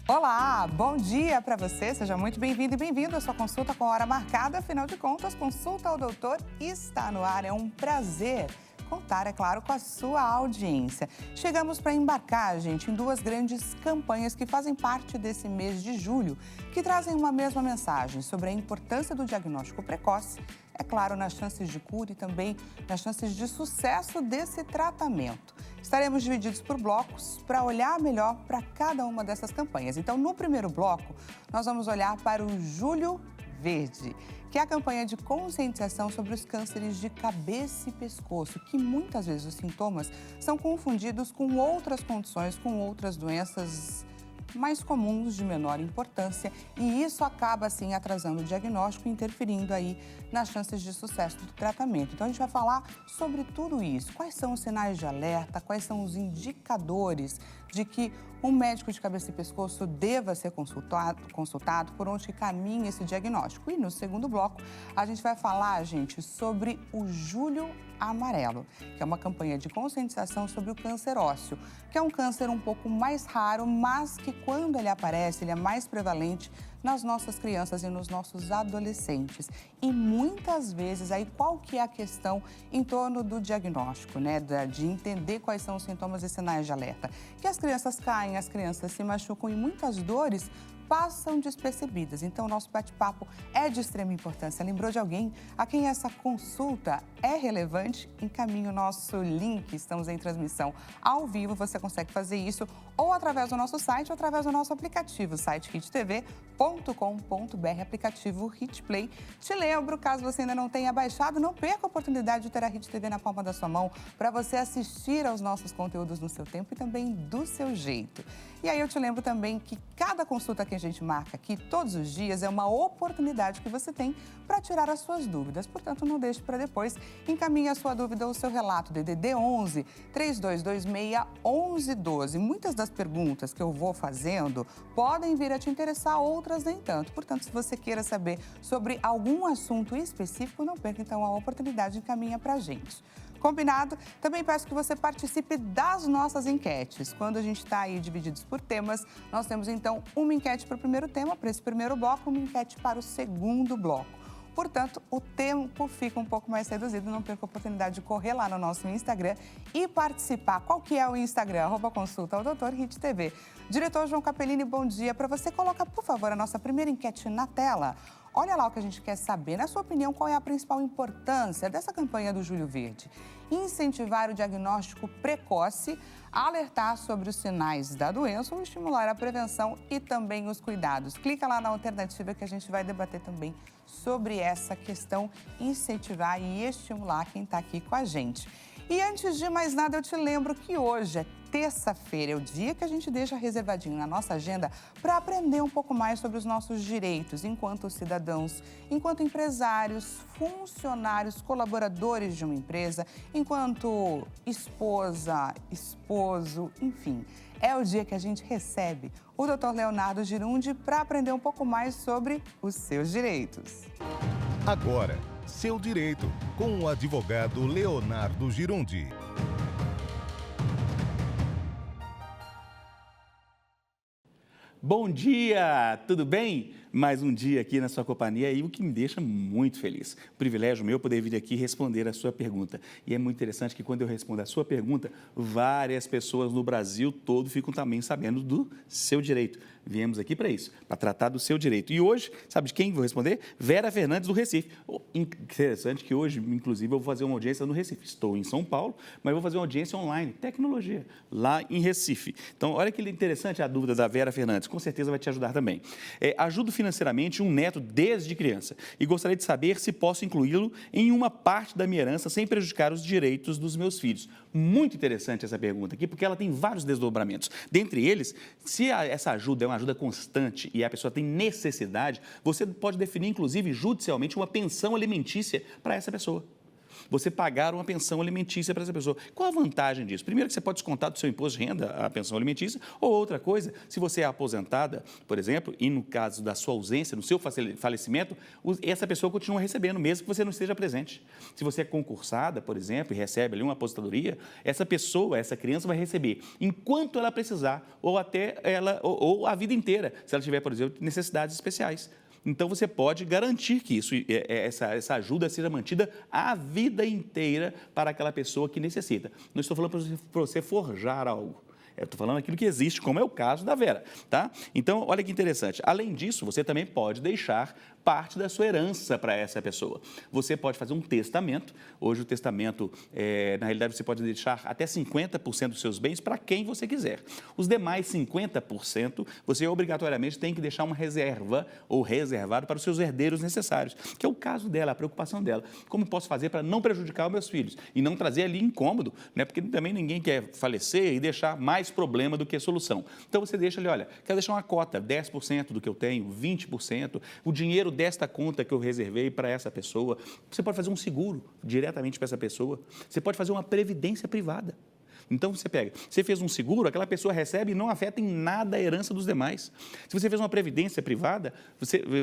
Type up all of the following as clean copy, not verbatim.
Olá, bom dia para você, seja muito bem-vindo e bem-vindo à sua consulta com hora marcada. Afinal de contas, Consulta ao Doutor está no ar. É um prazer contar, é claro, com a sua audiência. Chegamos para embarcar, gente, em duas grandes campanhas que fazem parte desse mês de julho, que trazem uma mesma mensagem sobre a importância do diagnóstico precoce, é claro, nas chances de cura e também nas chances de sucesso desse tratamento. Estaremos divididos por blocos para olhar melhor para cada uma dessas campanhas. Então, no primeiro bloco, nós vamos olhar para o Julho Verde, que é a campanha de conscientização sobre os cânceres de cabeça e pescoço, que muitas vezes os sintomas são confundidos com outras condições, com outras doenças mais comuns de menor importância, e isso acaba, assim, atrasando o diagnóstico e interferindo aí nas chances de sucesso do tratamento. Então, a gente vai falar sobre tudo isso. Quais são os sinais de alerta, quais são os indicadores de que um médico de cabeça e pescoço deva ser consultado, por onde caminha esse diagnóstico. E no segundo bloco, a gente vai falar, gente, sobre o Julho Amarelo, que é uma campanha de conscientização sobre o câncer ósseo, que é um câncer um pouco mais raro, mas que quando ele aparece, ele é mais prevalente nas nossas crianças e nos nossos adolescentes. E muitas vezes, aí qual que é a questão em torno do diagnóstico, né? De entender quais são os sintomas e sinais de alerta. Que as crianças caem, as crianças se machucam e muitas dores passam despercebidas. Então, o nosso bate-papo é de extrema importância. Lembrou de alguém a quem essa consulta é relevante? Encaminhe o nosso link, estamos em transmissão ao vivo, você consegue fazer isso ou através do nosso site ou através do nosso aplicativo, site hittv.com.br, aplicativo HitPlay. Te lembro, caso você ainda não tenha baixado, não perca a oportunidade de ter a HitTV na palma da sua mão para você assistir aos nossos conteúdos no seu tempo e também do seu jeito. E aí eu te lembro também que cada consulta que a gente marca aqui todos os dias é uma oportunidade que você tem para tirar as suas dúvidas. Portanto, não deixe para depois. Encaminhe a sua dúvida ou o seu relato, DDD 11 3226 1112. Muitas das perguntas que eu vou fazendo podem vir a te interessar, outras nem tanto. Portanto, se você queira saber sobre algum assunto específico, não perca então a oportunidade, encaminha para a gente. Combinado? Também peço que você participe das nossas enquetes. Quando a gente está aí divididos por temas, nós temos então uma enquete para o primeiro tema, para esse primeiro bloco, uma enquete para o segundo bloco. Portanto, o tempo fica um pouco mais reduzido, não perca a oportunidade de correr lá no nosso Instagram e participar. Qual que é o Instagram? @consulta ao Doutor HitTV. Diretor João Capellini, bom dia. Para você, coloca, por favor, a nossa primeira enquete na tela. Olha lá o que a gente quer saber. Na sua opinião, qual é a principal importância dessa campanha do Julho Verde? Incentivar o diagnóstico precoce, alertar sobre os sinais da doença ou estimular a prevenção e também os cuidados. Clica lá na alternativa que a gente vai debater também sobre essa questão, incentivar e estimular quem está aqui com a gente. E antes de mais nada, eu te lembro que hoje é terça-feira, é o dia que a gente deixa reservadinho na nossa agenda para aprender um pouco mais sobre os nossos direitos enquanto cidadãos, enquanto empresários, funcionários, colaboradores de uma empresa, enquanto esposa, esposo, enfim. É o dia que a gente recebe o Dr. Leonardo Girundi para aprender um pouco mais sobre os seus direitos. Agora, Seu Direito, com o advogado Leonardo Girundi. Bom dia, tudo bem? Mais um dia aqui na sua companhia e o que me deixa muito feliz. O privilégio meu poder vir aqui responder a sua pergunta. E é muito interessante que quando eu respondo a sua pergunta, várias pessoas no Brasil todo ficam também sabendo do seu direito. Viemos aqui para isso, para tratar do seu direito. E hoje, sabe de quem vou responder? Vera Fernandes, do Recife. Interessante que hoje, inclusive, eu vou fazer uma audiência no Recife. Estou em São Paulo, mas vou fazer uma audiência online, tecnologia, lá em Recife. Então, olha que interessante a dúvida da Vera Fernandes. Com certeza vai te ajudar também. Ajudo financeiramente um neto desde criança e gostaria de saber se posso incluí-lo em uma parte da minha herança sem prejudicar os direitos dos meus filhos. Muito interessante essa pergunta aqui, porque ela tem vários desdobramentos. Dentre eles, se essa ajuda é uma ajuda constante e a pessoa tem necessidade, você pode definir, inclusive, judicialmente, uma pensão alimentícia para essa pessoa. você pagar uma pensão alimentícia para essa pessoa. Qual a vantagem disso? Primeiro que você pode descontar do seu imposto de renda a pensão alimentícia, ou outra coisa, se você é aposentada, por exemplo, e no caso da sua ausência, no seu falecimento, essa pessoa continua recebendo, mesmo que você não esteja presente. Se você é concursada, por exemplo, e recebe ali uma aposentadoria, essa pessoa, essa criança vai receber enquanto ela precisar, ou até ela, ou a vida inteira, se ela tiver, por exemplo, necessidades especiais. Então, você pode garantir que essa ajuda seja mantida a vida inteira para aquela pessoa que necessita. Não estou falando para você forjar algo. Eu estou falando aquilo que existe, como é o caso da Vera, tá? Então, olha que interessante. Além disso, você também pode deixar parte da sua herança para essa pessoa. Você pode fazer um testamento. Hoje, o testamento, na realidade, você pode deixar até 50% dos seus bens para quem você quiser. Os demais 50%, você obrigatoriamente tem que deixar uma reserva ou reservado para os seus herdeiros necessários, que é o caso dela, a preocupação dela. Como posso fazer para não prejudicar os meus filhos e não trazer ali incômodo, né? Porque também ninguém quer falecer e deixar mais problema do que solução. Então, você deixa ali, olha, quero deixar uma cota, 10% do que eu tenho, 20%, o dinheiro desta conta que eu reservei para essa pessoa. Você pode fazer um seguro diretamente para essa pessoa. Você pode fazer uma previdência privada. Então, você fez um seguro, aquela pessoa recebe e não afeta em nada a herança dos demais. Se você fez uma previdência privada,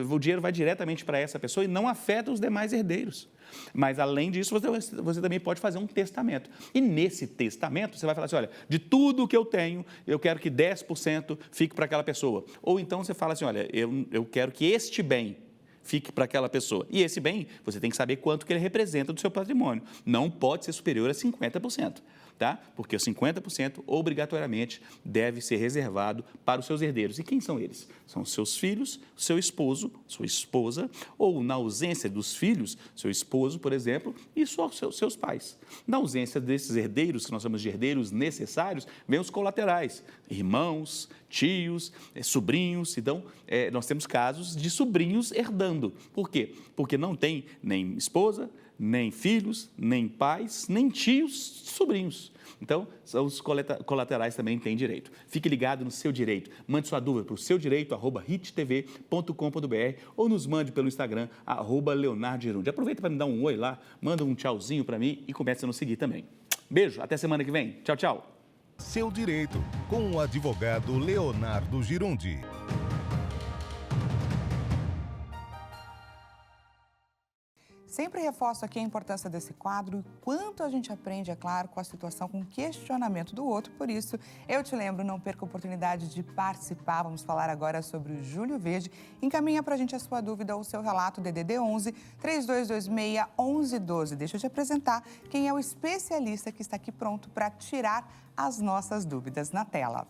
o dinheiro vai diretamente para essa pessoa e não afeta os demais herdeiros. Mas, além disso, você também pode fazer um testamento. E nesse testamento, você vai falar assim, olha, de tudo que eu tenho, eu quero que 10% fique para aquela pessoa. Ou então você fala assim, olha, eu quero que este bem fique para aquela pessoa. E esse bem, você tem que saber quanto que ele representa do seu patrimônio. Não pode ser superior a 50%. Tá? Porque os 50% obrigatoriamente deve ser reservado para os seus herdeiros. E quem são eles? São os seus filhos, seu esposo, sua esposa, ou na ausência dos filhos, seu esposo, por exemplo, e só seus pais. Na ausência desses herdeiros, que nós chamamos de herdeiros necessários, vem os colaterais, irmãos, tios, sobrinhos. Então, nós temos casos de sobrinhos herdando. Por quê? Porque não tem nem esposa, nem filhos, nem pais, nem tios, sobrinhos. Então, os colaterais também têm direito. Fique ligado no seu direito. Mande sua dúvida para o seodireito@hittv.com.br ou nos mande pelo Instagram, @leonardogerunde. Aproveita para me dar um oi lá, manda um tchauzinho para mim e comece a nos seguir também. Beijo, até semana que vem. Tchau, tchau. Seu Direito, com o advogado Leonardo Girundi. Sempre reforço aqui a importância desse quadro e quanto a gente aprende, é claro, com a situação, com o questionamento do outro. Por isso, eu te lembro, não perca a oportunidade de participar. Vamos falar agora sobre o Júlio Verde. Encaminha para a gente a sua dúvida ou o seu relato, DDD 11 3226 1112. Deixa eu te apresentar quem é o especialista que está aqui pronto para tirar as nossas dúvidas na tela.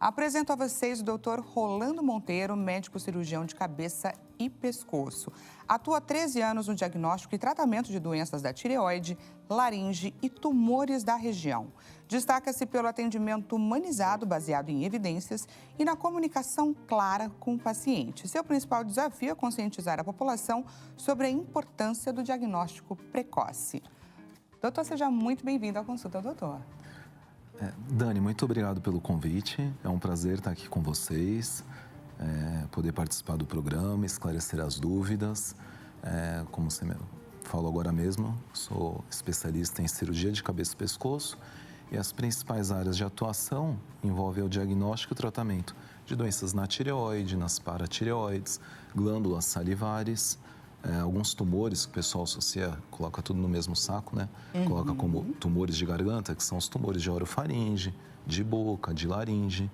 Apresento a vocês o Dr. Rolando Monteiro, médico cirurgião de cabeça e pescoço. Atua há 13 anos no diagnóstico e tratamento de doenças da tireoide, laringe e tumores da região. Destaca-se pelo atendimento humanizado, baseado em evidências e na comunicação clara com o paciente. Seu principal desafio é conscientizar a população sobre a importância do diagnóstico precoce. Doutor, seja muito bem-vindo à consulta, doutor. Dani, muito obrigado pelo convite. É um prazer estar aqui com vocês, poder participar do programa, esclarecer as dúvidas. Como você falou agora mesmo, sou especialista em cirurgia de cabeça e pescoço e as principais áreas de atuação envolvem o diagnóstico e o tratamento de doenças na tireoide, nas paratireoides, glândulas salivares, alguns tumores que o pessoal associa, coloca tudo no mesmo saco, né? Coloca como tumores de garganta, que são os tumores de orofaringe, de boca, de laringe.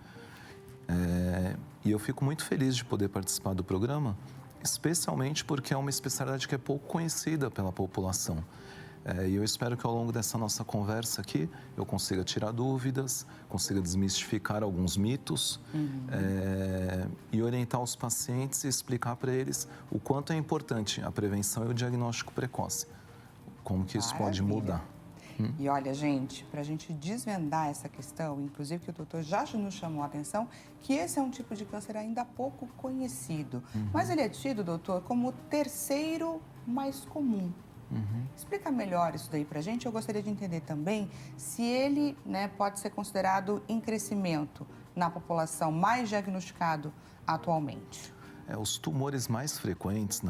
E eu fico muito feliz de poder participar do programa, especialmente porque é uma especialidade que é pouco conhecida pela população. E eu espero que ao longo dessa nossa conversa aqui eu consiga tirar dúvidas, consiga desmistificar alguns mitos e orientar os pacientes e explicar para eles o quanto é importante a prevenção e o diagnóstico precoce, como que isso pode mudar. E olha, gente, para a gente desvendar essa questão, inclusive que o doutor já nos chamou a atenção, que esse é um tipo de câncer ainda pouco conhecido. Mas ele é tido, doutor, como o terceiro mais comum. Explica melhor isso daí para a gente. Eu gostaria de entender também se ele, pode ser considerado em crescimento na população mais diagnosticado atualmente. Os tumores mais frequentes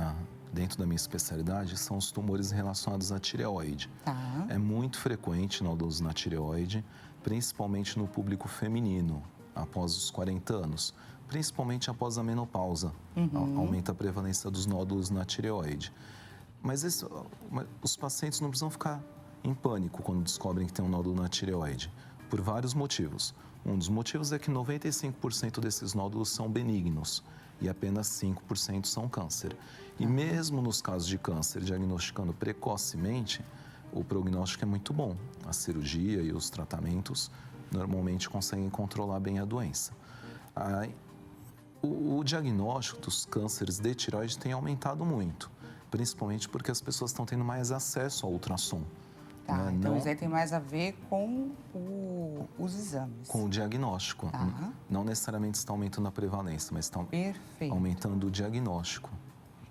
dentro da minha especialidade, são os tumores relacionados à tireoide. Tá. É muito frequente nódulos na tireoide, principalmente no público feminino, após os 40 anos, principalmente após a menopausa. Aumenta a prevalência dos nódulos na tireoide. Mas os pacientes não precisam ficar em pânico quando descobrem que tem um nódulo na tireoide, por vários motivos. Um dos motivos é que 95% desses nódulos são benignos e apenas 5% são câncer. E mesmo nos casos de câncer, diagnosticando precocemente, o prognóstico é muito bom. A cirurgia e os tratamentos normalmente conseguem controlar bem a doença. O diagnóstico dos cânceres de tireoide tem aumentado muito, principalmente porque as pessoas estão tendo mais acesso ao ultrassom. Tá, né? então Não, isso aí tem mais a ver com os exames. com o diagnóstico. Tá. Não necessariamente está aumentando a prevalência, mas está Perfeito. aumentando o diagnóstico.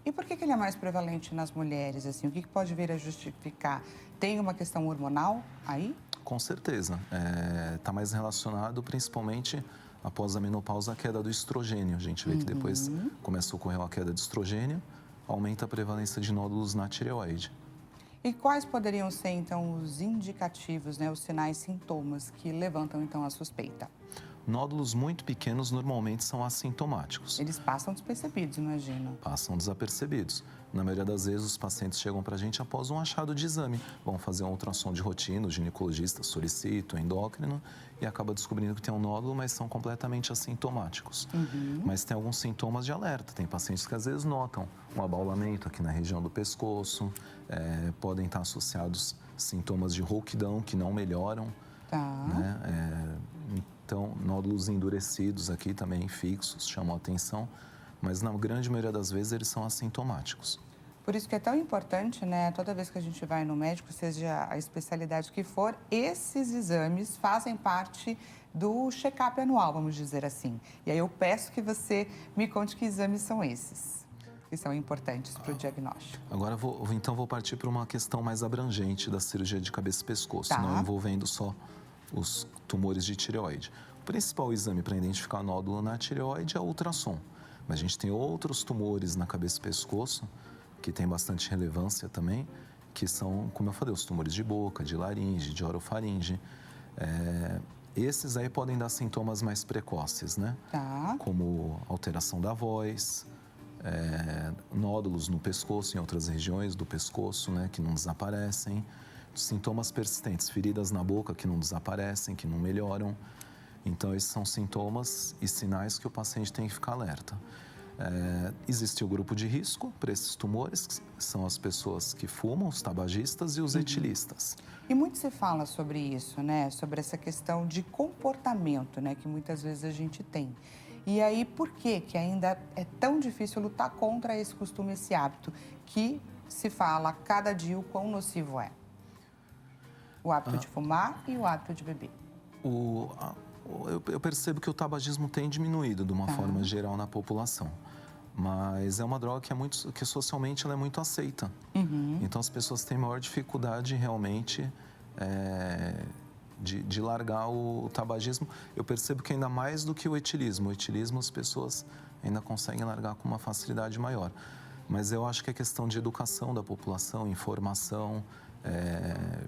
E por que ele é mais prevalente nas mulheres? Assim? O que pode vir a justificar? Tem uma questão hormonal aí? Com certeza. Está mais relacionado principalmente após a menopausa, a queda do estrogênio. A gente vê que depois começa a ocorrer uma queda de estrogênio, aumenta a prevalência de nódulos na tireoide. E quais poderiam ser, então, os indicativos, né, os sinais, sintomas que levantam, então, a suspeita? Nódulos muito pequenos normalmente são assintomáticos. Eles passam despercebidos, imagino. Passam desapercebidos. Na maioria das vezes, os pacientes chegam para a gente após um achado de exame. Vão fazer um ultrassom de rotina, o ginecologista solicita, o endócrino, e acaba descobrindo que tem um nódulo, mas são completamente assintomáticos. Mas tem alguns sintomas de alerta. Tem pacientes que às vezes notam um abaulamento aqui na região do pescoço, podem estar associados sintomas de rouquidão que não melhoram. Tá. Né? Então, nódulos endurecidos aqui também, fixos, chamam a atenção, mas na grande maioria das vezes eles são assintomáticos. Por isso que é tão importante, né, toda vez que a gente vai no médico, seja a especialidade que for, esses exames fazem parte do check-up anual, vamos dizer assim. E aí eu peço que você me conte que exames são esses, que são importantes para o diagnóstico. Agora, vou partir para uma questão mais abrangente da cirurgia de cabeça e pescoço, Tá. não envolvendo só os tumores de tireoide. O principal exame para identificar nódulo na tireoide é o ultrassom. Mas a gente tem outros tumores na cabeça e pescoço, que tem bastante relevância também, que são, como eu falei, os tumores de boca, de laringe, de orofaringe. Esses aí podem dar sintomas mais precoces, né? Tá. Como alteração da voz, nódulos no pescoço, em outras regiões do pescoço, né, que não desaparecem. Sintomas persistentes, feridas na boca que não desaparecem, que não melhoram. Então, esses são sintomas e sinais que o paciente tem que ficar alerta. Existe o grupo de risco para esses tumores, que são as pessoas que fumam, os tabagistas e os etilistas. E muito se fala sobre isso, né? Sobre essa questão de comportamento, né? Que muitas vezes a gente tem. E aí, por que ainda é tão difícil lutar contra esse costume, esse hábito, que se fala a cada dia o quão nocivo é? O hábito de fumar e o hábito de beber. Eu percebo que o tabagismo tem diminuído de uma forma geral na população. Mas é uma droga que socialmente ela é muito aceita. Então as pessoas têm maior dificuldade realmente de largar o tabagismo. Eu percebo que ainda mais do que o etilismo. O etilismo as pessoas ainda conseguem largar com uma facilidade maior. Mas eu acho que é questão de educação da população, informação,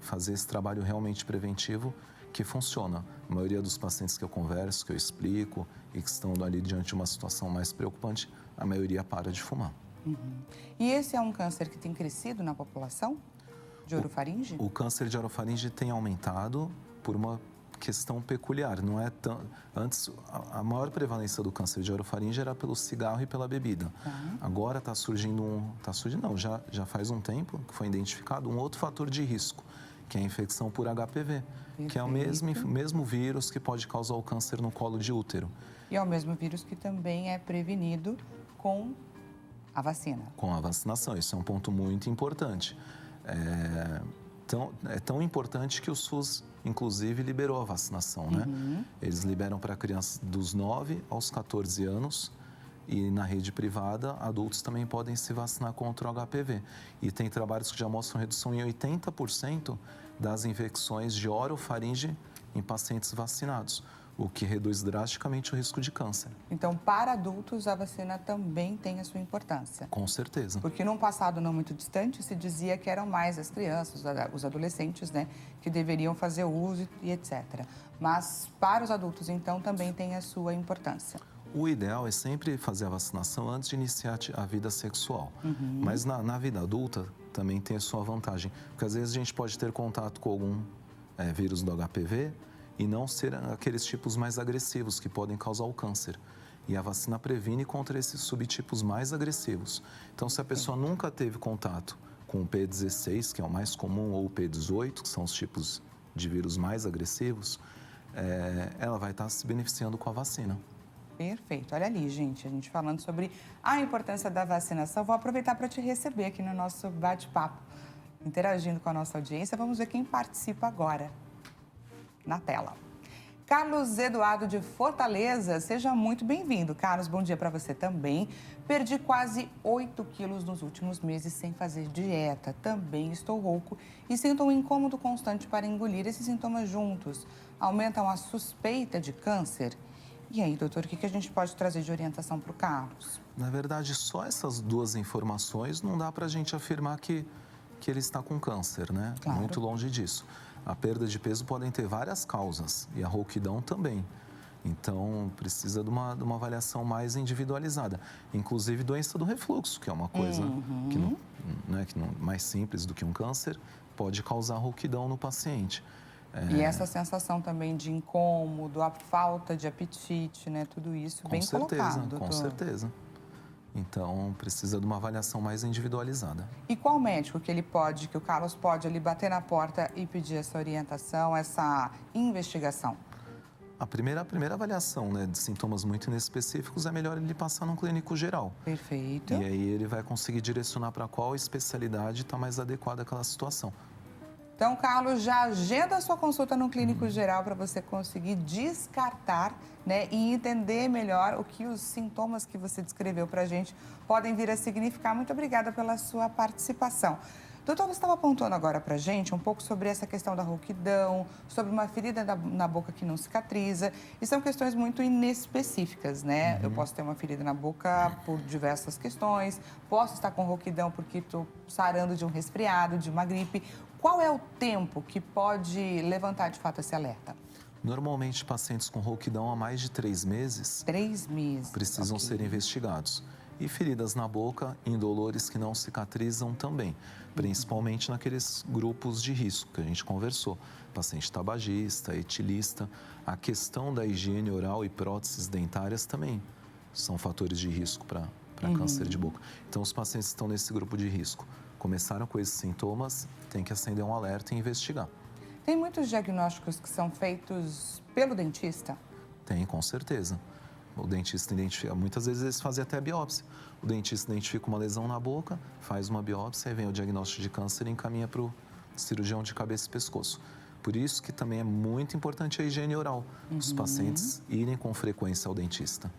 fazer esse trabalho realmente preventivo que funciona. A maioria dos pacientes que eu converso, que eu explico e que estão ali diante de uma situação mais preocupante, a maioria para de fumar. E esse é um câncer que tem crescido na população de orofaringe? O câncer de orofaringe tem aumentado por uma questão peculiar. Não é tão... Antes, a maior prevalência do câncer de orofaringe era pelo cigarro e pela bebida. Agora está surgindo já faz um tempo que foi identificado um outro fator de risco, que é a infecção por HPV, que é o mesmo vírus que pode causar o câncer no colo de útero. E é o mesmo vírus que também é prevenido com a vacina. Com a vacinação, isso é um ponto muito importante. É tão importante que o SUS, inclusive, liberou a vacinação, né? Eles liberam para crianças dos 9 aos 14 anos e na rede privada, adultos também podem se vacinar contra o HPV. E tem trabalhos que já mostram redução em 80% das infecções de orofaringe em pacientes vacinados. o que reduz drasticamente o risco de câncer. Então, para adultos, a vacina também tem a sua importância. Com certeza. Porque num passado não muito distante, se dizia que eram mais as crianças, os adolescentes, né, que deveriam fazer uso e etc. Mas para os adultos, então, também tem a sua importância. O ideal é sempre fazer a vacinação antes de iniciar a vida sexual. Mas na vida adulta também tem a sua vantagem. Porque às vezes a gente pode ter contato com algum vírus do HPV e não ser aqueles tipos mais agressivos que podem causar o câncer. E a vacina previne contra esses subtipos mais agressivos. Então, se a pessoa nunca teve contato com o P16, que é o mais comum, ou o P18, que são os tipos de vírus mais agressivos, ela vai estar se beneficiando com a vacina. Perfeito. Olha ali, gente, a gente falando sobre a importância da vacinação. Vou aproveitar para te receber aqui no nosso bate-papo, interagindo com a nossa audiência. Vamos ver quem participa agora na tela. Carlos Eduardo de Fortaleza, seja muito bem-vindo. Carlos, bom dia para você também. Perdi quase 8 quilos nos últimos meses sem fazer dieta. Também estou rouco e sinto um incômodo constante para engolir. Esses sintomas juntos aumentam a suspeita de câncer? E aí, doutor, o que a gente pode trazer de orientação para o Carlos? Na verdade, só essas duas informações não dá para a gente afirmar que ele está com câncer, né? Claro. Muito longe disso. A perda de peso podem ter várias causas e a rouquidão também. Então, precisa de uma avaliação mais individualizada. Inclusive, doença do refluxo, que é uma coisa que não é mais simples do que um câncer, pode causar rouquidão no paciente. E essa sensação também de incômodo, a falta de apetite, né? Tudo isso bem colocado, doutor. Com certeza. Então, precisa de uma avaliação mais individualizada. E qual médico que o Carlos pode ali bater na porta e pedir essa orientação, essa investigação? A primeira avaliação, né, de sintomas muito inespecíficos é melhor ele passar num clínico geral. Perfeito. E aí ele vai conseguir direcionar para qual especialidade está mais adequada àquela situação. Então, Carlos, já agenda a sua consulta no clínico geral para você conseguir descartar, né, e entender melhor o que os sintomas que você descreveu para a gente podem vir a significar. Muito obrigada pela sua participação. Doutor, você estava apontando agora para a gente um pouco sobre essa questão da rouquidão, sobre uma ferida na boca que não cicatriza. E são questões muito inespecíficas, né? Eu posso ter uma ferida na boca por diversas questões, posso estar com rouquidão porque estou sarando de um resfriado, de uma gripe. Qual é o tempo que pode levantar, de fato, esse alerta? Normalmente, pacientes com rouquidão há mais de 3 meses... 3 meses. Precisam ser investigados. E feridas na boca, indolores que não cicatrizam também, principalmente naqueles grupos de risco que a gente conversou. Paciente tabagista, etilista. A questão da higiene oral e próteses dentárias também são fatores de risco para câncer de boca. Então, os pacientes que estão nesse grupo de risco começaram com esses sintomas, tem que acender um alerta e investigar. Tem muitos diagnósticos que são feitos pelo dentista? Tem, com certeza. O dentista identifica, muitas vezes eles fazem até biópsia. O dentista identifica uma lesão na boca, faz uma biópsia, aí vem o diagnóstico de câncer e encaminha para o cirurgião de cabeça e pescoço. Por isso que também é muito importante a higiene oral, os pacientes irem com frequência ao dentista.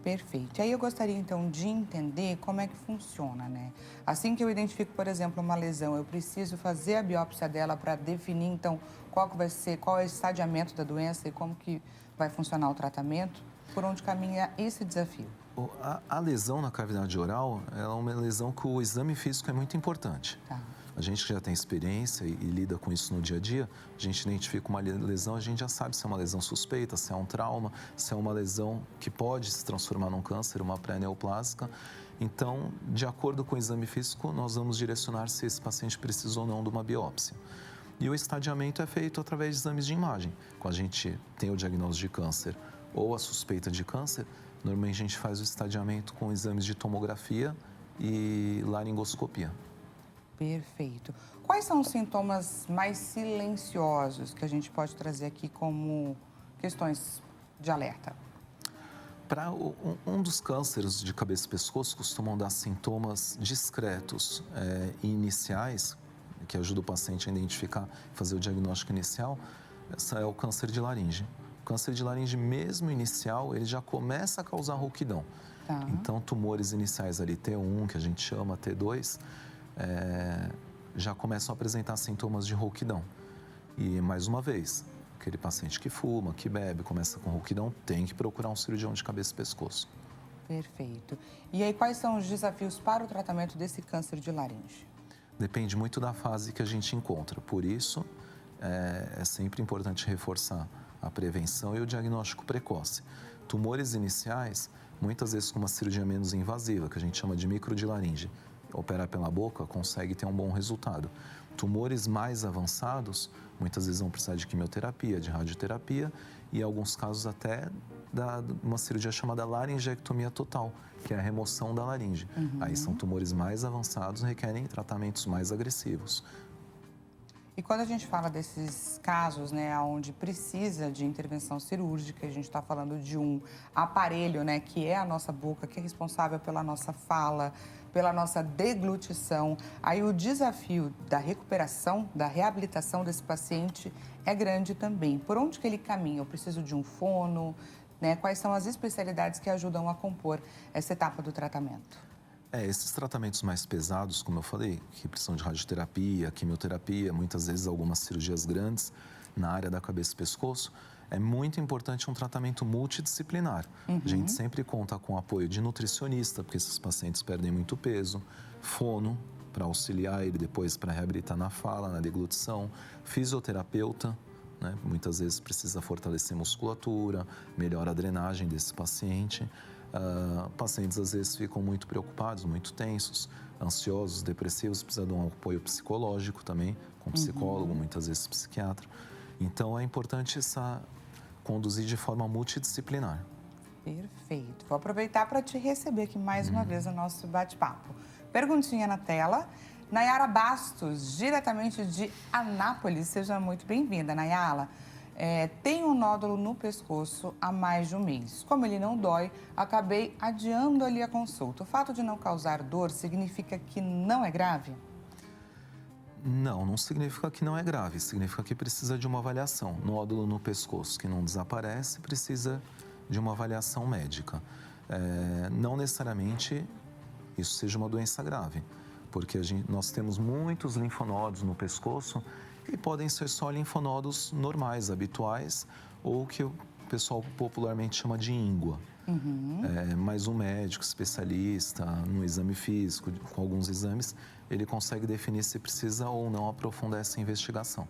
Perfeito. E aí eu gostaria, então, de entender como é que funciona, né? Assim que eu identifico, por exemplo, uma lesão, eu preciso fazer a biópsia dela para definir, então, qual é o estadiamento da doença e como que vai funcionar o tratamento? Por onde caminha esse desafio? A lesão na cavidade oral é uma lesão que o exame físico é muito importante. Tá. A gente que já tem experiência e lida com isso no dia a dia, a gente identifica uma lesão, a gente já sabe se é uma lesão suspeita, se é um trauma, se é uma lesão que pode se transformar num câncer, uma pré-neoplásica. Então, de acordo com o exame físico, nós vamos direcionar se esse paciente precisa ou não de uma biópsia. E o estadiamento é feito através de exames de imagem. Quando a gente tem o diagnóstico de câncer ou a suspeita de câncer, normalmente a gente faz o estadiamento com exames de tomografia e laringoscopia. Perfeito. Quais são os sintomas mais silenciosos que a gente pode trazer aqui como questões de alerta? Para um dos cânceres de cabeça e pescoço costumam dar sintomas discretos e iniciais, que ajuda o paciente a identificar, fazer o diagnóstico inicial. Esse é o câncer de laringe. O câncer de laringe, mesmo inicial, ele já começa a causar rouquidão. Tá. Então, tumores iniciais ali, T1, que a gente chama T2, já começam a apresentar sintomas de rouquidão. E, mais uma vez, aquele paciente que fuma, que bebe, começa com rouquidão, tem que procurar um cirurgião de cabeça e pescoço. Perfeito. E aí, quais são os desafios para o tratamento desse câncer de laringe? Depende muito da fase que a gente encontra. Por isso, é sempre importante reforçar a prevenção e o diagnóstico precoce. Tumores iniciais, muitas vezes com uma cirurgia menos invasiva, que a gente chama de micro de laringe, operar pela boca consegue ter um bom resultado. Tumores mais avançados, muitas vezes vão precisar de quimioterapia, de radioterapia e, em alguns casos, até uma cirurgia chamada laringectomia total, que é a remoção da laringe. Aí são tumores mais avançados, requerem tratamentos mais agressivos. E quando a gente fala desses casos, né, onde precisa de intervenção cirúrgica, a gente está falando de um aparelho, né, que é a nossa boca, que é responsável pela nossa fala, pela nossa deglutição. Aí o desafio da recuperação, da reabilitação desse paciente é grande também. Por onde que ele caminha? Eu preciso de um fono, né? Quais são as especialidades que ajudam a compor essa etapa do tratamento? Esses tratamentos mais pesados, como eu falei, que precisam de radioterapia, quimioterapia, muitas vezes algumas cirurgias grandes na área da cabeça e pescoço, é muito importante um tratamento multidisciplinar. A gente sempre conta com o apoio de nutricionista, porque esses pacientes perdem muito peso, fono, para auxiliar ele depois para reabilitar na fala, na deglutição, fisioterapeuta, né? Muitas vezes precisa fortalecer musculatura, melhora a drenagem desse paciente. Pacientes às vezes ficam muito preocupados, muito tensos, ansiosos, depressivos, precisa de um apoio psicológico também, com psicólogo, muitas vezes psiquiatra. Então é importante conduzir de forma multidisciplinar. Perfeito. Vou aproveitar para te receber aqui mais uma vez no nosso bate-papo. Perguntinha na tela. Nayara Bastos, diretamente de Anápolis. Seja muito bem-vinda, Nayara. Tem um nódulo no pescoço há mais de um mês. Como ele não dói, acabei adiando ali a consulta. O fato de não causar dor significa que não é grave? Não significa que não é grave. Significa que precisa de uma avaliação. Nódulo no pescoço que não desaparece precisa de uma avaliação médica. Não necessariamente isso seja uma doença grave, porque nós temos muitos linfonodos no pescoço e podem ser só linfonodos normais, habituais, ou que o pessoal popularmente chama de íngua. Mas um médico especialista, no exame físico, com alguns exames, ele consegue definir se precisa ou não aprofundar essa investigação.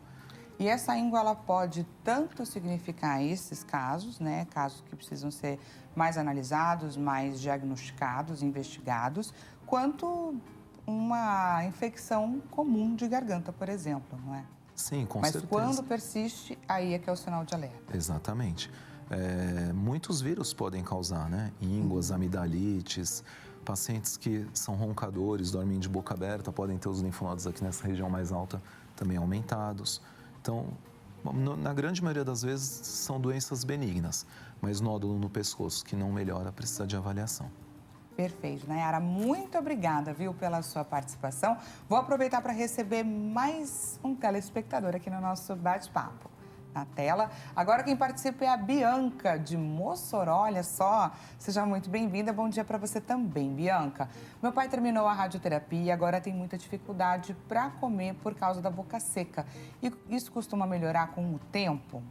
E essa íngua, ela pode tanto significar esses casos, né? Casos que precisam ser mais analisados, mais diagnosticados, investigados, quanto uma infecção comum de garganta, por exemplo, não é? Sim, com Mas certeza. quando persiste, aí é que é o sinal de alerta. Exatamente. Muitos vírus podem causar, né? Ínguas, amidalites, pacientes que são roncadores, dormem de boca aberta, podem ter os linfonodos aqui nessa região mais alta também aumentados. Então, na grande maioria das vezes, são doenças benignas, mas nódulo no pescoço que não melhora precisa de avaliação. Perfeito. Nayara, muito obrigada, viu, pela sua participação. Vou aproveitar para receber mais um telespectador aqui no nosso bate-papo. Na tela. Agora quem participa é a Bianca, de Mossoró, olha só. Seja muito bem-vinda, bom dia para você também, Bianca. Meu pai terminou a radioterapia e agora tem muita dificuldade para comer por causa da boca seca. E isso costuma melhorar com o tempo?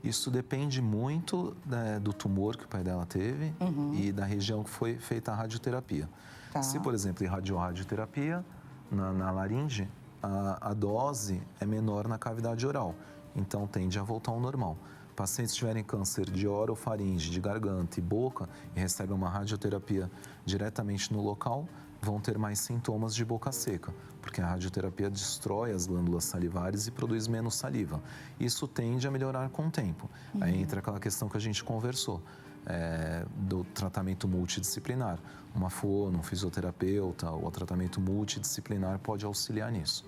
Isso depende muito do tumor que o pai dela teve e da região que foi feita a radioterapia. Tá. Se, por exemplo, irradiou a radioterapia na laringe, a dose é menor na cavidade oral, então tende a voltar ao normal. Pacientes que tiverem câncer de orofaringe, de garganta e boca e recebem uma radioterapia diretamente no local, vão ter mais sintomas de boca seca, porque a radioterapia destrói as glândulas salivares e produz menos saliva. Isso tende a melhorar com o tempo. Aí entra aquela questão que a gente conversou, do tratamento multidisciplinar. Uma fono, um fisioterapeuta, ou tratamento multidisciplinar pode auxiliar nisso.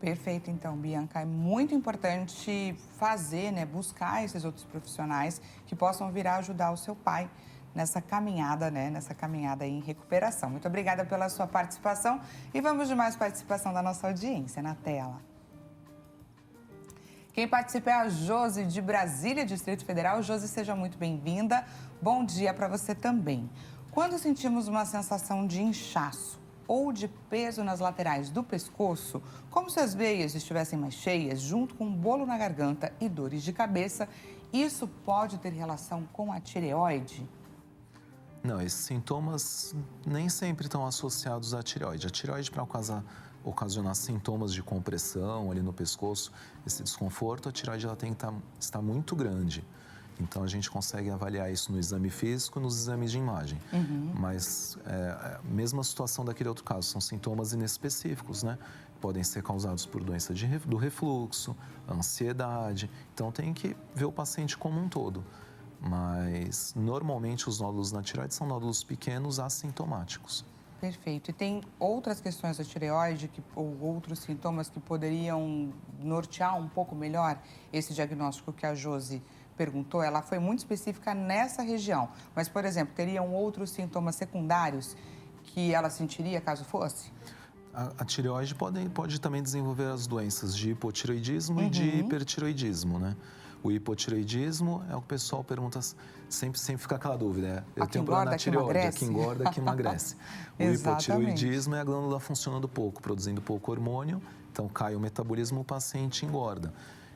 Perfeito, então, Bianca. É muito importante fazer, né, buscar esses outros profissionais que possam vir a ajudar o seu pai nessa caminhada, né, nessa caminhada em recuperação. Muito obrigada pela sua participação e vamos de mais participação da nossa audiência na tela. Quem participa é a Josi, de Brasília, Distrito Federal. Josi, seja muito bem-vinda. Bom dia para você também. Quando sentimos uma sensação de inchaço ou de peso nas laterais do pescoço, como se as veias estivessem mais cheias, junto com um bolo na garganta e dores de cabeça, isso pode ter relação com a tireoide? Não, esses sintomas nem sempre estão associados à tireoide. A tireoide, para ocasionar sintomas de compressão ali no pescoço, esse desconforto, a tireoide ela tem que estar muito grande. Então, a gente consegue avaliar isso no exame físico e nos exames de imagem. Mas, mesma situação daquele outro caso, são sintomas inespecíficos, né? Podem ser causados por doença do refluxo, ansiedade. Então, tem que ver o paciente como um todo. Mas, normalmente, os nódulos na tireoide são nódulos pequenos assintomáticos. Perfeito. E tem outras questões da tireoide ou outros sintomas que poderiam nortear um pouco melhor esse diagnóstico que a Josi perguntou? Ela foi muito específica nessa região. Mas, por exemplo, teriam outros sintomas secundários que ela sentiria caso fosse? A tireoide pode também desenvolver as doenças de hipotireoidismo e de hipertireoidismo, né? O hipotireoidismo é o que o pessoal pergunta, sempre fica aquela dúvida, Eu tenho problema na tireoide, aqui engorda, aqui emagrece. O hipotireoidismo é a glândula funcionando pouco, produzindo pouco hormônio, então cai o metabolismo, o paciente engorda.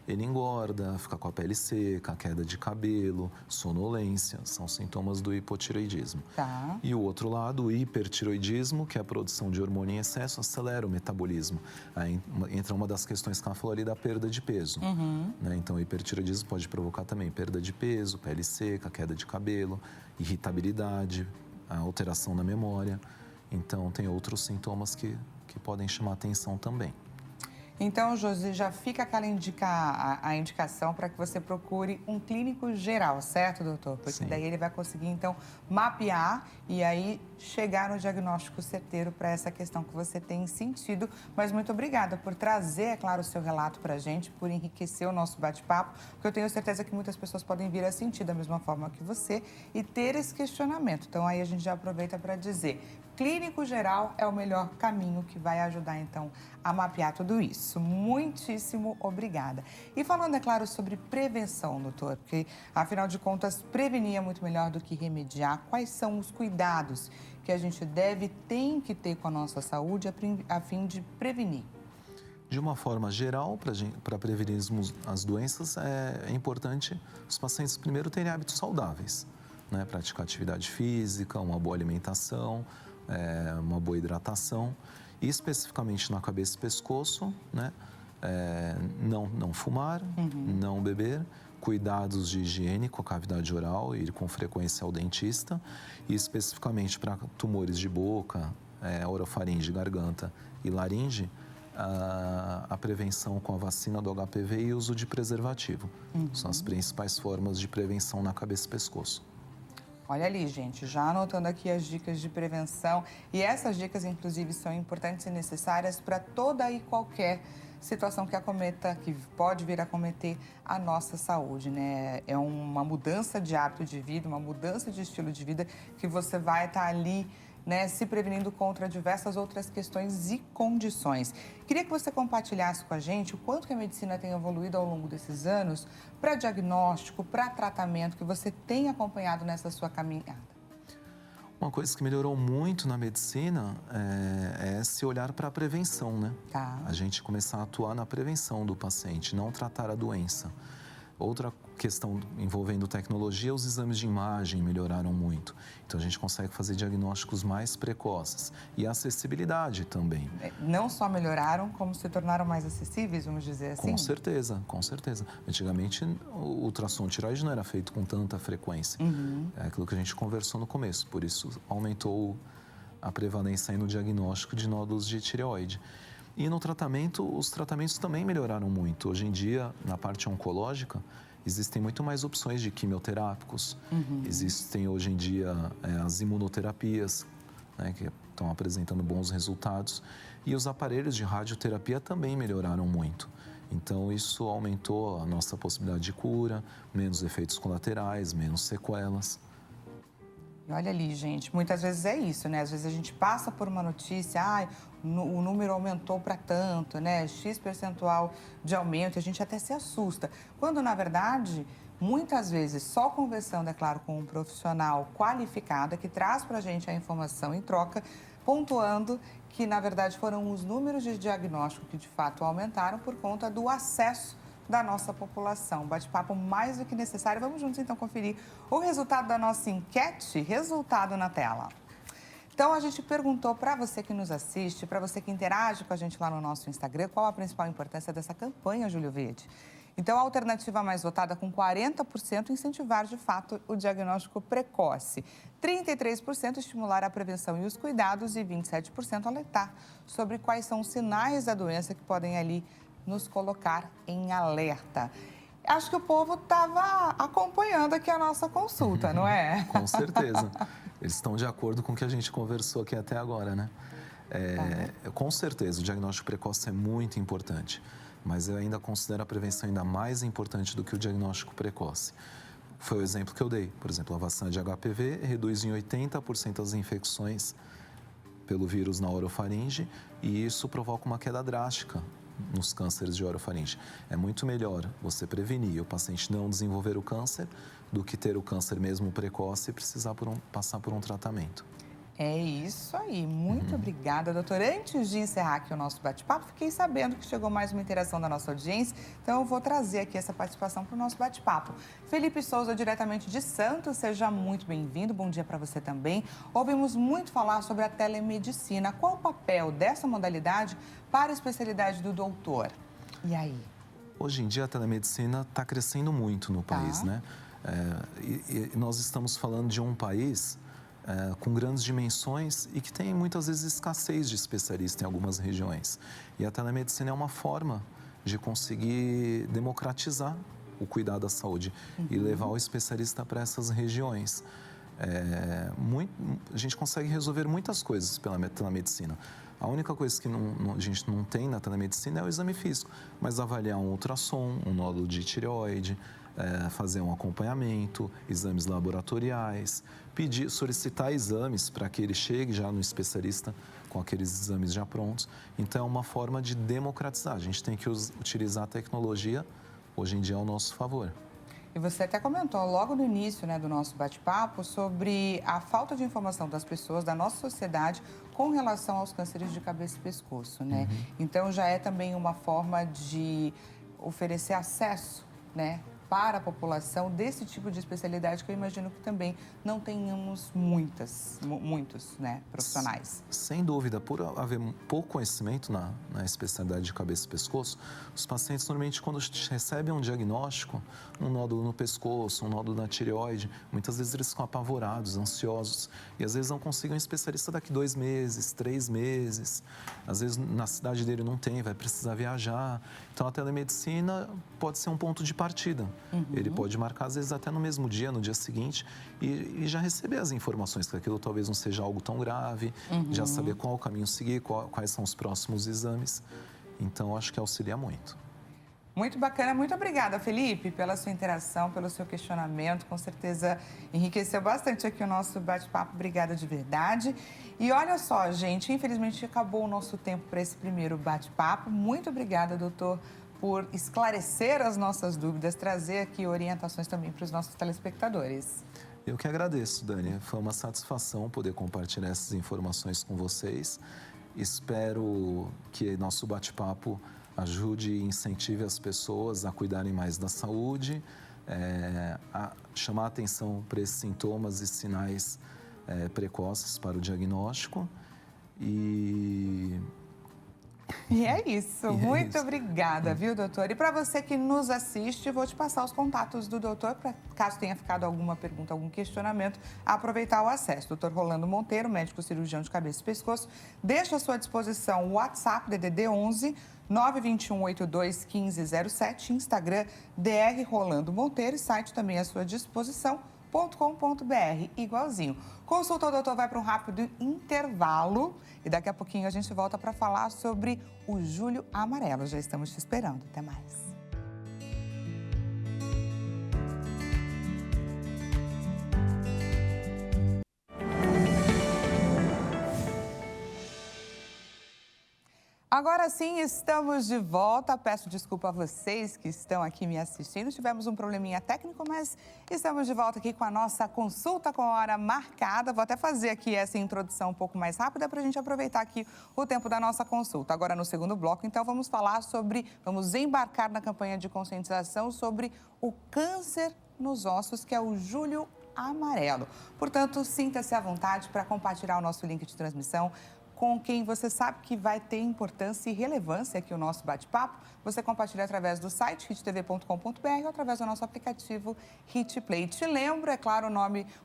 Ele engorda, fica com a pele seca, queda de cabelo, sonolência, são sintomas do hipotireoidismo. Tá. E o outro lado, o hipertireoidismo, que é a produção de hormônio em excesso, acelera o metabolismo. Aí entra uma das questões que ela falou ali da perda de peso. Né? Então, o hipertireoidismo pode provocar também perda de peso, pele seca, queda de cabelo, irritabilidade, alteração na memória. Então, tem outros sintomas que podem chamar atenção também. Então, Josi, já fica aquela a indicação para que você procure um clínico geral, certo, doutor? Porque Sim. daí ele vai conseguir, então, mapear e aí chegar no diagnóstico certeiro para essa questão que você tem sentido. Mas muito obrigada por trazer, é claro, o seu relato para a gente, por enriquecer o nosso bate-papo, porque eu tenho certeza que muitas pessoas podem vir a sentir da mesma forma que você e ter esse questionamento. Então, aí a gente já aproveita para dizer, clínico geral é o melhor caminho que vai ajudar, então, a mapear tudo isso. Muitíssimo obrigada. E falando, é claro, sobre prevenção, doutor, porque, afinal de contas, prevenir é muito melhor do que remediar. Quais são os cuidados que a gente tem que ter com a nossa saúde a fim de prevenir? De uma forma geral, para prevenirmos as doenças, é importante os pacientes primeiro terem hábitos saudáveis, né? Praticar atividade física, uma boa alimentação, uma boa hidratação. E especificamente na cabeça e pescoço, né? Não fumar, não beber, cuidados de higiene com a cavidade oral, ir com frequência ao dentista e especificamente para tumores de boca, orofaringe, garganta e laringe, a prevenção com a vacina do HPV e o uso de preservativo. São as principais formas de prevenção na cabeça e pescoço. Olha ali, gente, já anotando aqui as dicas de prevenção. E essas dicas, inclusive, são importantes e necessárias para toda e qualquer situação que pode vir a acometer a nossa saúde, né? É uma mudança de hábito de vida, uma mudança de estilo de vida que você vai estar ali, né, se prevenindo contra diversas outras questões e condições. Queria que você compartilhasse com a gente o quanto que a medicina tem evoluído ao longo desses anos para diagnóstico, para tratamento, que você tem acompanhado nessa sua caminhada. Uma coisa que melhorou muito na medicina é esse olhar para a prevenção, né? Tá. A gente começar a atuar na prevenção do paciente, não tratar a doença. Outra questão envolvendo tecnologia, os exames de imagem melhoraram muito. Então, a gente consegue fazer diagnósticos mais precoces. E a acessibilidade também. Não só melhoraram, como se tornaram mais acessíveis, vamos dizer assim? Com certeza, com certeza. Antigamente, o ultrassom tireoide não era feito com tanta frequência. É aquilo que a gente conversou no começo. Por isso, aumentou a prevalência aí no diagnóstico de nódulos de tireoide. E no tratamento, os tratamentos também melhoraram muito. Hoje em dia, na parte oncológica, existem muito mais opções de quimioterápicos. Existem hoje em dia as imunoterapias, né, que estão apresentando bons resultados. E os aparelhos de radioterapia também melhoraram muito. Então, isso aumentou a nossa possibilidade de cura, menos efeitos colaterais, menos sequelas. E olha ali, gente, muitas vezes é isso, né? Às vezes a gente passa por uma notícia, o número aumentou para tanto, né? X percentual de aumento, e a gente até se assusta. Quando, na verdade, muitas vezes, só conversando, é claro, com um profissional qualificado, que traz para a gente a informação em troca, pontuando que, na verdade, foram os números de diagnóstico que, de fato, aumentaram por conta do acesso da nossa população. Bate-papo mais do que necessário. Vamos juntos, então, conferir o resultado da nossa enquete. Resultado na tela. Então, a gente perguntou para você que nos assiste, para você que interage com a gente lá no nosso Instagram, qual a principal importância dessa campanha, Júlio Verde. Então, a alternativa mais votada, com 40%, incentivar, de fato, o diagnóstico precoce. 33% estimular a prevenção e os cuidados e 27% alertar sobre quais são os sinais da doença que podem ali nos colocar em alerta. Acho que o povo estava acompanhando aqui a nossa consulta, não é? Com certeza. Eles estão de acordo com o que a gente conversou aqui até agora, né? Com certeza, o diagnóstico precoce é muito importante, mas eu ainda considero a prevenção ainda mais importante do que o diagnóstico precoce. Foi o exemplo que eu dei. Por exemplo, a vacina de HPV reduz em 80% as infecções pelo vírus na orofaringe e isso provoca uma queda drástica nos cânceres de orofaringe. É muito melhor você prevenir o paciente não desenvolver o câncer do que ter o câncer mesmo precoce e precisar passar por um tratamento. É isso aí. Muito obrigada, doutora. Antes de encerrar aqui o nosso bate-papo, fiquei sabendo que chegou mais uma interação da nossa audiência, então eu vou trazer aqui essa participação para o nosso bate-papo. Felipe Souza, diretamente de Santos, seja muito bem-vindo. Bom dia para você também. Ouvimos muito falar sobre a telemedicina. Qual o papel dessa modalidade para a especialidade do doutor? E aí? Hoje em dia, a telemedicina está crescendo muito no país, né? E nós estamos falando de um país com grandes dimensões e que tem muitas vezes escassez de especialistas em algumas regiões. E a telemedicina é uma forma de conseguir democratizar o cuidado da saúde e levar o especialista para essas regiões. A gente consegue resolver muitas coisas pela telemedicina. A única coisa que a gente não tem na telemedicina é o exame físico, mas avaliar um ultrassom, um nódulo de tireoide, fazer um acompanhamento, exames laboratoriais, solicitar exames para que ele chegue já no especialista com aqueles exames já prontos. Então, é uma forma de democratizar. A gente tem que utilizar a tecnologia, hoje em dia, ao nosso favor. E você até comentou logo no início, né, do nosso bate-papo sobre a falta de informação das pessoas, da nossa sociedade, com relação aos cânceres de cabeça e pescoço, né? Então, já é também uma forma de oferecer acesso, né, para a população desse tipo de especialidade que eu imagino que também não tenhamos muitos, né, profissionais. Sem dúvida, por haver pouco conhecimento na especialidade de cabeça e pescoço, os pacientes normalmente quando recebem um diagnóstico, um nódulo no pescoço, um nódulo na tireoide, muitas vezes eles ficam apavorados, ansiosos e às vezes não conseguem um especialista daqui 2 meses, 3 meses, às vezes na cidade dele não tem, vai precisar viajar. Então a telemedicina pode ser um ponto de partida. Ele pode marcar, às vezes, até no mesmo dia, no dia seguinte, e já receber as informações, que aquilo talvez não seja algo tão grave, já saber qual o caminho seguir, quais são os próximos exames. Então, acho que auxilia muito. Muito bacana. Muito obrigada, Felipe, pela sua interação, pelo seu questionamento. Com certeza enriqueceu bastante aqui o nosso bate-papo. Obrigada de verdade. E olha só, gente, infelizmente acabou o nosso tempo para esse primeiro bate-papo. Muito obrigada, doutor, por esclarecer as nossas dúvidas, trazer aqui orientações também para os nossos telespectadores. Eu que agradeço, Dani. Foi uma satisfação poder compartilhar essas informações com vocês. Espero que nosso bate-papo ajude e incentive as pessoas a cuidarem mais da saúde, a chamar a atenção para esses sintomas e sinais precoces para o diagnóstico. E é isso. Muito obrigada, viu, doutor? E para você que nos assiste, vou te passar os contatos do doutor, para caso tenha ficado alguma pergunta, algum questionamento, aproveitar o acesso. Doutor Rolando Monteiro, médico cirurgião de cabeça e pescoço, deixa à sua disposição o WhatsApp DDD 11 921 82 1507, Instagram DR Rolando Monteiro e site também à sua disposição, .com.br, igualzinho. Consulta o doutor vai para um rápido intervalo e daqui a pouquinho a gente volta para falar sobre o Julho Amarelo. Já estamos te esperando. Até mais. Agora sim, estamos de volta. Peço desculpa a vocês que estão aqui me assistindo. Tivemos um probleminha técnico, mas estamos de volta aqui com a nossa consulta com a hora marcada. Vou até fazer aqui essa introdução um pouco mais rápida para a gente aproveitar aqui o tempo da nossa consulta. Agora, no segundo bloco, então, vamos embarcar na campanha de conscientização sobre o câncer nos ossos, que é o Julho Amarelo. Portanto, sinta-se à vontade para compartilhar o nosso link de transmissão com quem você sabe que vai ter importância e relevância aqui o nosso bate-papo. Você compartilha através do site hittv.com.br ou através do nosso aplicativo Hit Play. Te lembro, é claro,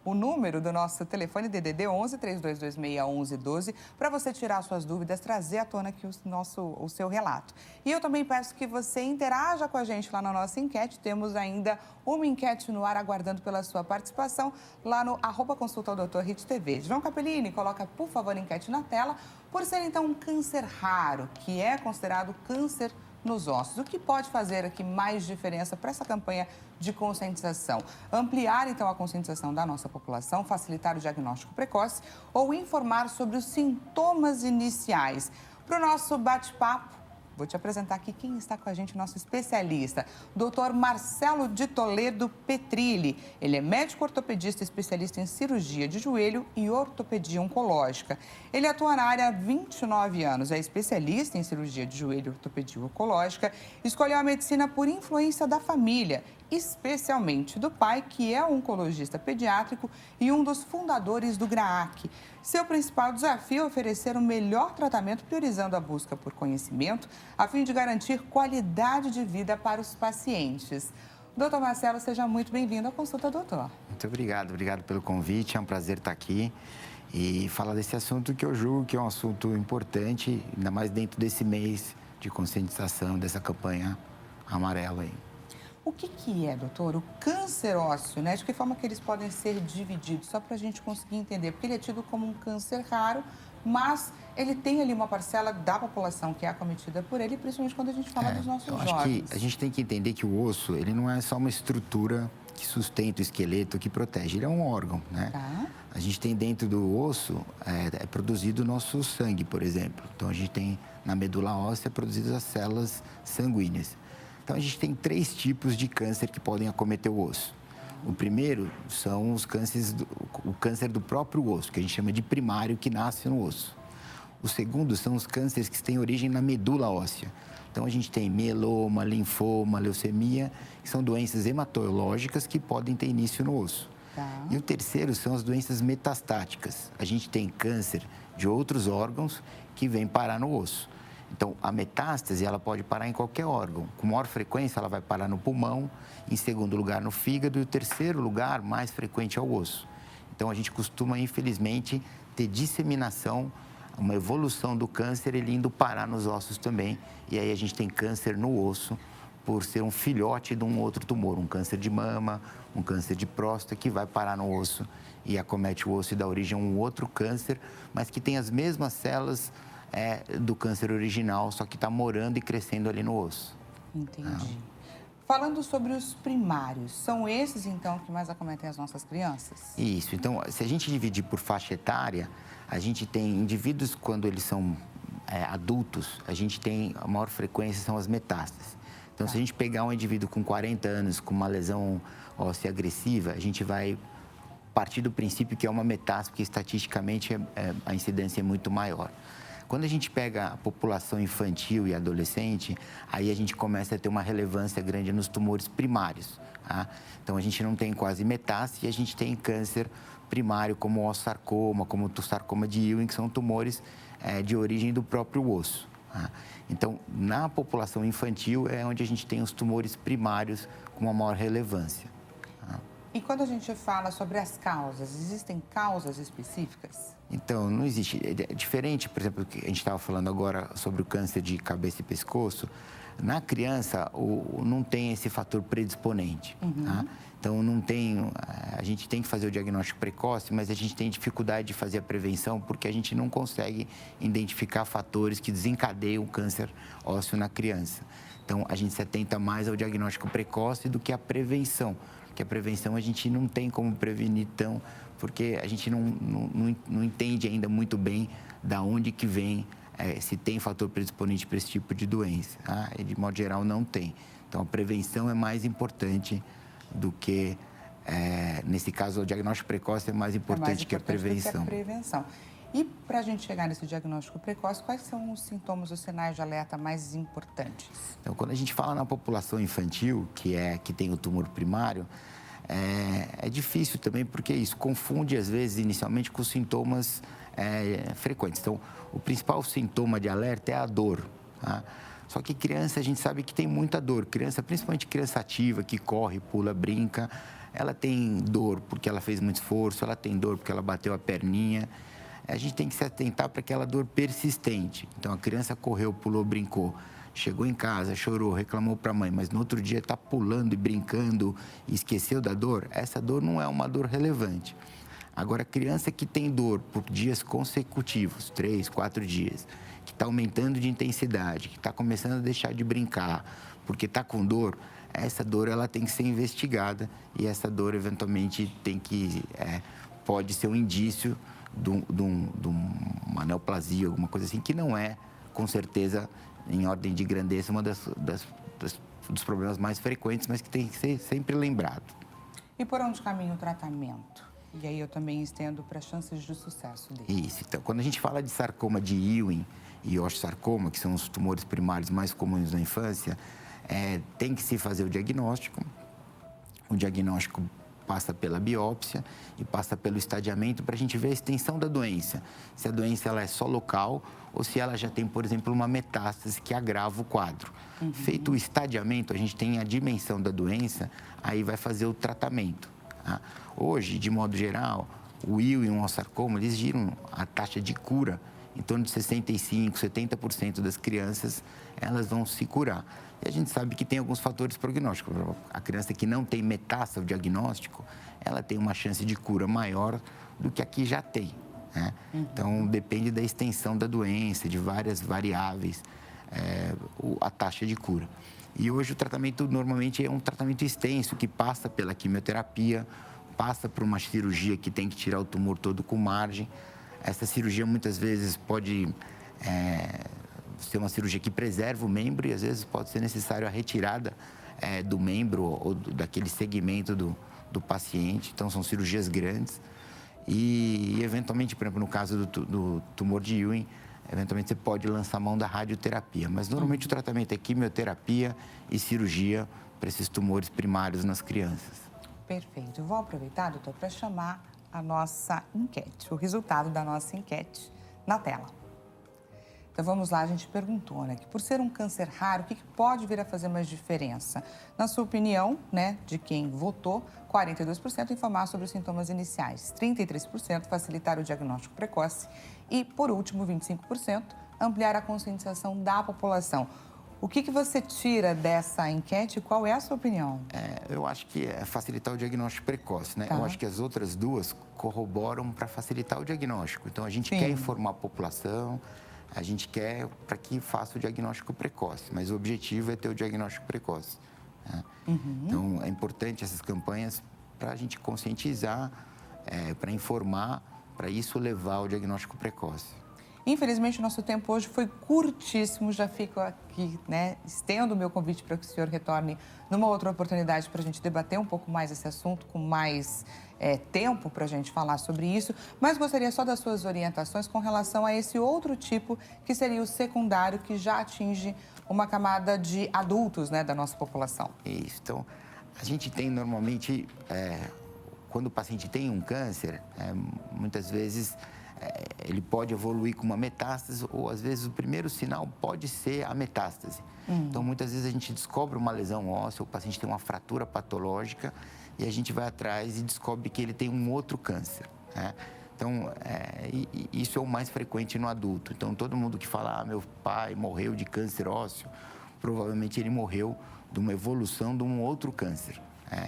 o número do nosso telefone DDD 11 3226 1112 para você tirar suas dúvidas, trazer à tona aqui o seu relato. E eu também peço que você interaja com a gente lá na nossa enquete. Temos ainda uma enquete no ar aguardando pela sua participação lá no @consultaodoutor.hittv. João Capellini, coloca, por favor, a enquete na tela. Por ser, então, um câncer raro, que é considerado câncer nos ossos, o que pode fazer aqui mais diferença para essa campanha de conscientização? Ampliar, então, a conscientização da nossa população, facilitar o diagnóstico precoce ou informar sobre os sintomas iniciais? Para o nosso bate-papo, vou te apresentar aqui quem está com a gente, nosso especialista, Dr. Marcelo de Toledo Petrilli. Ele é médico ortopedista especialista em cirurgia de joelho e ortopedia oncológica. Ele atua na área há 29 anos, é especialista em cirurgia de joelho e ortopedia oncológica, escolheu a medicina por influência da família, especialmente do pai, que é oncologista pediátrico e um dos fundadores do GRAAC. Seu principal desafio é oferecer o melhor tratamento, priorizando a busca por conhecimento, a fim de garantir qualidade de vida para os pacientes. Doutor Marcelo, seja muito bem-vindo à Consulta Doutor. Muito obrigado pelo convite, é um prazer estar aqui e falar desse assunto que eu julgo que é um assunto importante, ainda mais dentro desse mês de conscientização, dessa campanha amarela aí. O que é, doutor, o câncer ósseo, né? De que forma que eles podem ser divididos? Só para a gente conseguir entender, porque ele é tido como um câncer raro, mas ele tem ali uma parcela da população que é acometida por ele, principalmente quando a gente fala dos nossos jovens. Acho que a gente tem que entender que o osso, ele não é só uma estrutura que sustenta o esqueleto, que protege, ele é um órgão, né? Tá. A gente tem dentro do osso, é produzido o nosso sangue, por exemplo. Então, a gente tem na medula óssea produzidas as células sanguíneas. Então, a gente tem 3 tipos de câncer que podem acometer o osso. O primeiro são os cânceres, o câncer do próprio osso, que a gente chama de primário, que nasce no osso. O segundo são os cânceres que têm origem na medula óssea. Então, a gente tem mieloma, linfoma, leucemia, que são doenças hematológicas que podem ter início no osso. Tá. E o terceiro são as doenças metastáticas. A gente tem câncer de outros órgãos que vêm parar no osso. Então, a metástase, ela pode parar em qualquer órgão. Com maior frequência, ela vai parar no pulmão, em segundo lugar, no fígado, e o terceiro lugar, mais frequente, é o osso. Então, a gente costuma, infelizmente, ter disseminação, uma evolução do câncer, ele indo parar nos ossos também. E aí, a gente tem câncer no osso, por ser um filhote de um outro tumor, um câncer de mama, um câncer de próstata, que vai parar no osso e acomete o osso e dá origem a um outro câncer, mas que tem as mesmas células do câncer original, só que está morando e crescendo ali no osso. Entendi. Falando sobre os primários, são esses, então, que mais acometem as nossas crianças? Isso. Então, se a gente dividir por faixa etária, a gente tem indivíduos, quando eles são adultos, a gente tem, a maior frequência são as metástases. Então, se a gente pegar um indivíduo com 40 anos, com uma lesão óssea agressiva, a gente vai partir do princípio que é uma metástase, porque estatisticamente a incidência é muito maior. Quando a gente pega a população infantil e adolescente, aí a gente começa a ter uma relevância grande nos tumores primários. Tá? Então, a gente não tem quase metástase e a gente tem câncer primário, como o ossarcoma, como o sarcoma de Ewing, que são tumores de origem do próprio osso. Tá? Então, na população infantil é onde a gente tem os tumores primários com uma maior relevância. Tá? E quando a gente fala sobre as causas, existem causas específicas? Então, não existe. É diferente, por exemplo, que a gente estava falando agora sobre o câncer de cabeça e pescoço. Na criança, não tem esse fator predisponente. Tá? Então, não tem... A gente tem que fazer o diagnóstico precoce, mas a gente tem dificuldade de fazer a prevenção porque a gente não consegue identificar fatores que desencadeiam o câncer ósseo na criança. Então, a gente se atenta mais ao diagnóstico precoce do que à prevenção. Porque a prevenção a gente não tem como prevenir porque a gente não entende ainda muito bem da onde que vem se tem fator predisponente para esse tipo de doença. Tá? E, de modo geral, não tem. Então, a prevenção é mais importante do que, nesse caso, o diagnóstico precoce é mais importante que a prevenção. E para a gente chegar nesse diagnóstico precoce, quais são os sintomas, os sinais de alerta mais importantes? Então, quando a gente fala na população infantil, que tem o tumor primário, é difícil também, porque isso confunde, às vezes, inicialmente, com os sintomas frequentes. Então, o principal sintoma de alerta é a dor. Tá? Só que criança, a gente sabe que tem muita dor. Criança, principalmente criança ativa, que corre, pula, brinca, ela tem dor porque ela fez muito esforço, ela tem dor porque ela bateu a perninha. A gente tem que se atentar para aquela dor persistente. Então, a criança correu, pulou, brincou, chegou em casa, chorou, reclamou para a mãe, mas no outro dia está pulando e brincando e esqueceu da dor. Essa dor não é uma dor relevante. Agora, a criança que tem dor por dias consecutivos, 3, 4 dias, que está aumentando de intensidade, que está começando a deixar de brincar, porque está com dor, essa dor ela tem que ser investigada e essa dor, eventualmente, pode ser um indício de uma neoplasia, alguma coisa assim, que não é, com certeza, em ordem de grandeza, uma dos problemas mais frequentes, mas que tem que ser sempre lembrado. E por onde caminha o tratamento? E aí eu também estendo para as chances de sucesso dele. Isso. Então, quando a gente fala de sarcoma de Ewing e osteosarcoma, que são os tumores primários mais comuns na infância, tem que se fazer o diagnóstico. O diagnóstico passa pela biópsia e passa pelo estadiamento para a gente ver a extensão da doença. Se a doença ela é só local ou se ela já tem, por exemplo, uma metástase que agrava o quadro. Feito o estadiamento, a gente tem a dimensão da doença, aí vai fazer o tratamento. Tá? Hoje, de modo geral, o Ewing e o osteosarcoma, eles giram a taxa de cura em torno de 65%, 70% das crianças, elas vão se curar. E a gente sabe que tem alguns fatores prognósticos. A criança que não tem metástase ao diagnóstico, ela tem uma chance de cura maior do que a que já tem. Né? Então, depende da extensão da doença, de várias variáveis, a taxa de cura. E hoje o tratamento normalmente é um tratamento extenso, que passa pela quimioterapia, passa por uma cirurgia que tem que tirar o tumor todo com margem. Essa cirurgia muitas vezes pode ser uma cirurgia que preserva o membro e às vezes pode ser necessário a retirada do membro ou daquele segmento do paciente. Então, são cirurgias grandes e eventualmente, por exemplo, no caso do tumor de Ewing, eventualmente você pode lançar mão da radioterapia. Mas, normalmente, o tratamento é quimioterapia e cirurgia para esses tumores primários nas crianças. Perfeito. Eu vou aproveitar, doutor, para chamar a nossa enquete, o resultado da nossa enquete na tela. Então, vamos lá, a gente perguntou, né, que por ser um câncer raro, o que pode vir a fazer mais diferença? Na sua opinião, né, de quem votou, 42% informar sobre os sintomas iniciais, 33% facilitar o diagnóstico precoce e, por último, 25% ampliar a conscientização da população. O que você tira dessa enquete e qual é a sua opinião? Eu acho que é facilitar o diagnóstico precoce, né? Tá. Eu acho que as outras duas corroboram para facilitar o diagnóstico. Então, a gente quer informar a população, a gente quer para que faça o diagnóstico precoce, mas o objetivo é ter o diagnóstico precoce. Né? Então, é importante essas campanhas para a gente conscientizar, para informar, para isso levar ao diagnóstico precoce. Infelizmente, o nosso tempo hoje foi curtíssimo. Já fico aqui, né? Estendo o meu convite para que o senhor retorne numa outra oportunidade para a gente debater um pouco mais esse assunto, com mais tempo para a gente falar sobre isso. Mas gostaria só das suas orientações com relação a esse outro tipo, que seria o secundário, que já atinge uma camada de adultos, né, da nossa população. Isso. Então, a gente tem normalmente, quando o paciente tem um câncer, muitas vezes ele pode evoluir com uma metástase ou, às vezes, o primeiro sinal pode ser a metástase. Então, muitas vezes a gente descobre uma lesão óssea, o paciente tem uma fratura patológica e a gente vai atrás e descobre que ele tem um outro câncer. Né? Então, isso é o mais frequente no adulto. Então, todo mundo que fala, meu pai morreu de câncer ósseo, provavelmente ele morreu de uma evolução de um outro câncer.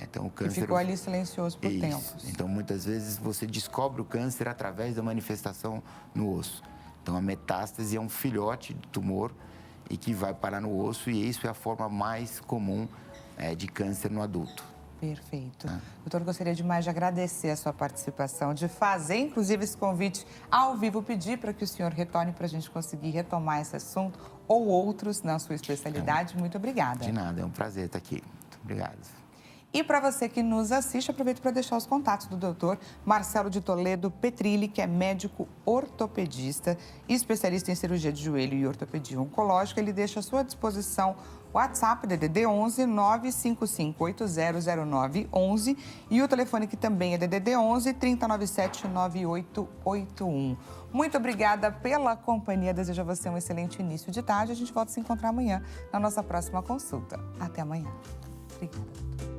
Então, o câncer... E ficou ali silencioso por tempos. Então, muitas vezes, você descobre o câncer através da manifestação no osso. Então, a metástase é um filhote do tumor e que vai parar no osso, e isso é a forma mais comum de câncer no adulto. Perfeito. Doutor, gostaria demais de agradecer a sua participação, de fazer, inclusive, esse convite ao vivo, pedir para que o senhor retorne para a gente conseguir retomar esse assunto ou outros na sua especialidade. Muito obrigada. De nada, é um prazer estar aqui. Muito obrigado. E para você que nos assiste, aproveito para deixar os contatos do doutor Marcelo de Toledo Petrilli, que é médico ortopedista, especialista em cirurgia de joelho e ortopedia oncológica. Ele deixa à sua disposição o WhatsApp DDD 11 955800911 e o telefone que também é DDD 11 3097 9881. Muito obrigada pela companhia. Desejo a você um excelente início de tarde. A gente volta a se encontrar amanhã na nossa próxima consulta. Até amanhã. Obrigada.